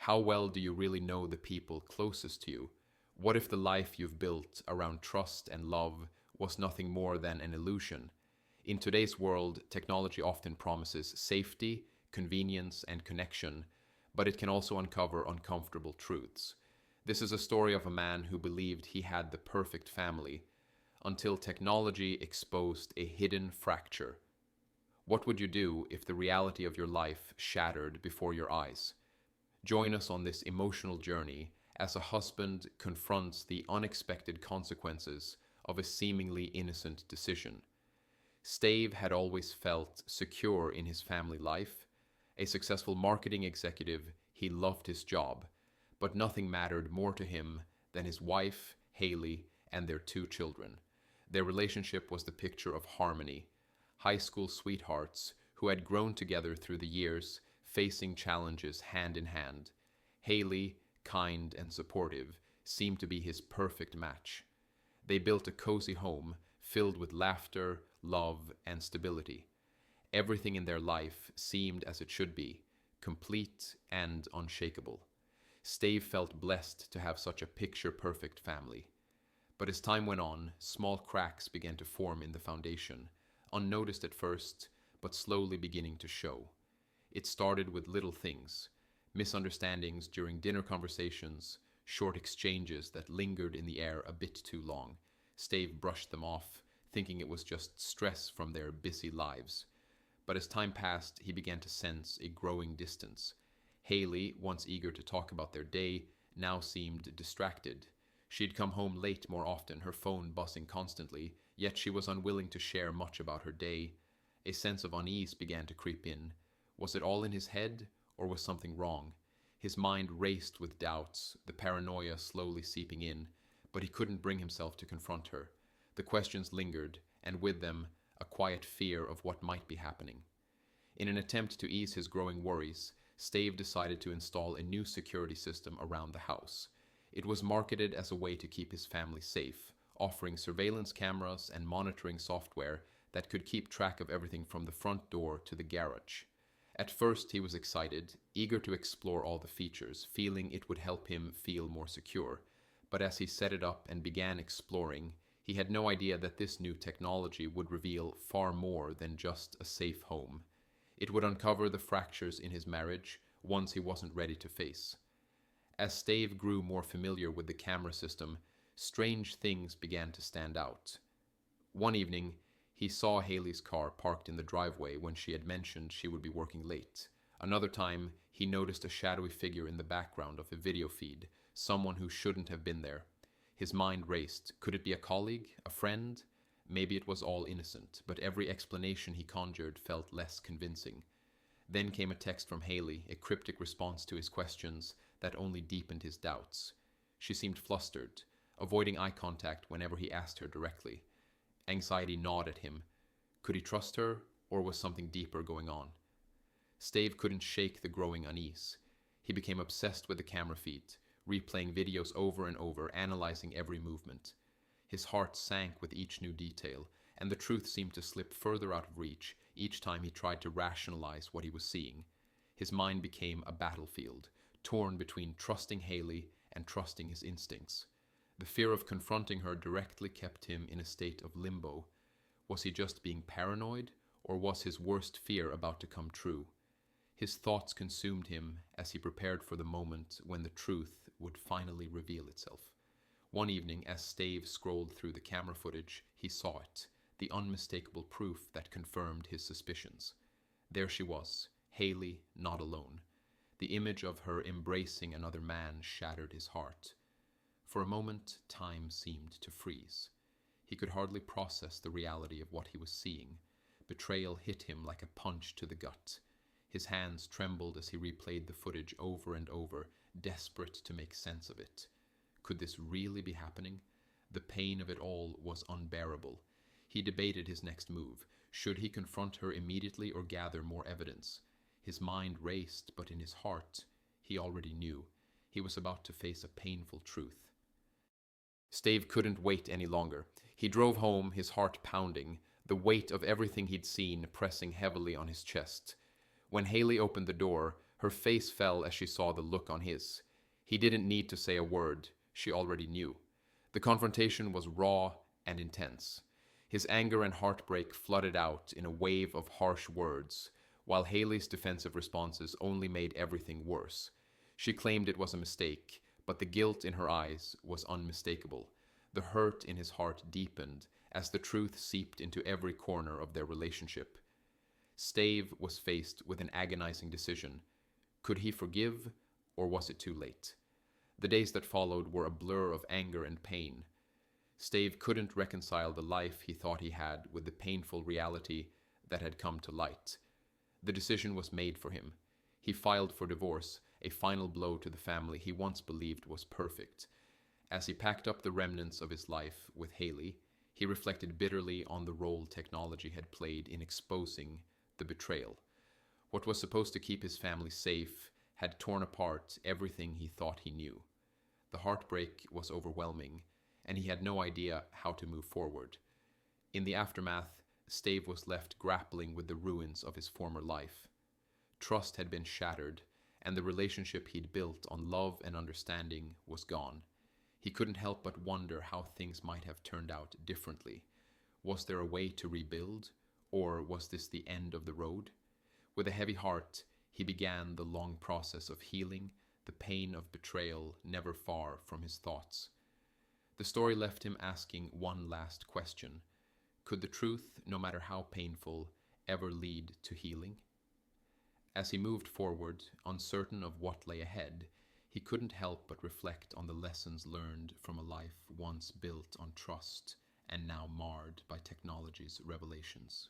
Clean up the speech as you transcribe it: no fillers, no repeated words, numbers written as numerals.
How well do you really know the people closest to you? What if the life you've built around trust and love was nothing more than an illusion? In today's world, technology often promises safety, convenience, and connection, but it can also uncover uncomfortable truths. This is a story of a man who believed he had the perfect family until technology exposed a hidden fracture. What would you do if the reality of your life shattered before your eyes? Join us on this emotional journey as a husband confronts the unexpected consequences of a seemingly innocent decision. Stave had always felt secure in his family life. A successful marketing executive, he loved his job, but nothing mattered more to him than his wife, Haley, and their two children. Their relationship was the picture of harmony, high school sweethearts who had grown together through the years, facing challenges hand in hand. Haley, kind and supportive, seemed to be his perfect match. They built a cozy home filled with laughter, love, and stability. Everything in their life seemed as it should be, complete and unshakable. Stave felt blessed to have such a picture-perfect family. But as time went on, small cracks began to form in the foundation, unnoticed at first, but slowly beginning to show. It started with little things, misunderstandings during dinner conversations, short exchanges that lingered in the air a bit too long. Stave brushed them off, thinking it was just stress from their busy lives. But as time passed, he began to sense a growing distance. Haley, once eager to talk about their day, now seemed distracted. She'd come home late more often, her phone buzzing constantly, yet she was unwilling to share much about her day. A sense of unease began to creep in. Was it all in his head, or was something wrong? His mind raced with doubts, the paranoia slowly seeping in, but he couldn't bring himself to confront her. The questions lingered, and with them, a quiet fear of what might be happening. In an attempt to ease his growing worries, Stave decided to install a new security system around the house. It was marketed as a way to keep his family safe, offering surveillance cameras and monitoring software that could keep track of everything from the front door to the garage. At first, he was excited, eager to explore all the features, feeling it would help him feel more secure. But as he set it up and began exploring, he had no idea that this new technology would reveal far more than just a safe home. It would uncover the fractures in his marriage, ones he wasn't ready to face. As Stave grew more familiar with the camera system, strange things began to stand out. One evening, he saw Haley's car parked in the driveway when she had mentioned she would be working late. Another time, he noticed a shadowy figure in the background of a video feed, someone who shouldn't have been there. His mind raced. Could it be a colleague, a friend? Maybe it was all innocent, but every explanation he conjured felt less convincing. Then came a text from Haley, a cryptic response to his questions that only deepened his doubts. She seemed flustered, avoiding eye contact whenever he asked her directly. Anxiety gnawed at him. Could he trust her, or was something deeper going on? Stave couldn't shake the growing unease. He became obsessed with the camera feed, replaying videos over and over, analyzing every movement. His heart sank with each new detail, and the truth seemed to slip further out of reach each time he tried to rationalize what he was seeing. His mind became a battlefield, torn between trusting Haley and trusting his instincts. The fear of confronting her directly kept him in a state of limbo. Was he just being paranoid, or was his worst fear about to come true? His thoughts consumed him as he prepared for the moment when the truth would finally reveal itself. One evening, as Stave scrolled through the camera footage, he saw it, the unmistakable proof that confirmed his suspicions. There she was, Haley, not alone. The image of her embracing another man shattered his heart. For a moment, time seemed to freeze. He could hardly process the reality of what he was seeing. Betrayal hit him like a punch to the gut. His hands trembled as he replayed the footage over and over, desperate to make sense of it. Could this really be happening? The pain of it all was unbearable. He debated his next move. Should he confront her immediately or gather more evidence? His mind raced, but in his heart, he already knew. He was about to face a painful truth. Stave couldn't wait any longer. He drove home, his heart pounding, the weight of everything he'd seen pressing heavily on his chest. When Haley opened the door, Her face fell as she saw the look on his. He didn't need to say a word, she already knew. The confrontation was raw and intense. His anger and heartbreak flooded out in a wave of harsh words, while Haley's defensive responses only made everything worse. She claimed it was a mistake, but the guilt in her eyes was unmistakable. The hurt in his heart deepened as the truth seeped into every corner of their relationship. Stave was faced with an agonizing decision. Could he forgive, or was it too late? The days that followed were a blur of anger and pain. Stave couldn't reconcile the life he thought he had with the painful reality that had come to light. The decision was made for him. He filed for divorce, a final blow to the family he once believed was perfect. As he packed up the remnants of his life with Haley, he reflected bitterly on the role technology had played in exposing the betrayal. What was supposed to keep his family safe had torn apart everything he thought he knew. The heartbreak was overwhelming, and he had no idea how to move forward. In the aftermath, Stave was left grappling with the ruins of his former life. Trust had been shattered, and the relationship he'd built on love and understanding was gone. He couldn't help but wonder how things might have turned out differently. Was there a way to rebuild, or was this the end of the road? With a heavy heart, he began the long process of healing, the pain of betrayal never far from his thoughts. The story left him asking one last question. Could the truth, no matter how painful, ever lead to healing? As he moved forward, uncertain of what lay ahead, he couldn't help but reflect on the lessons learned from a life once built on trust and now marred by technology's revelations.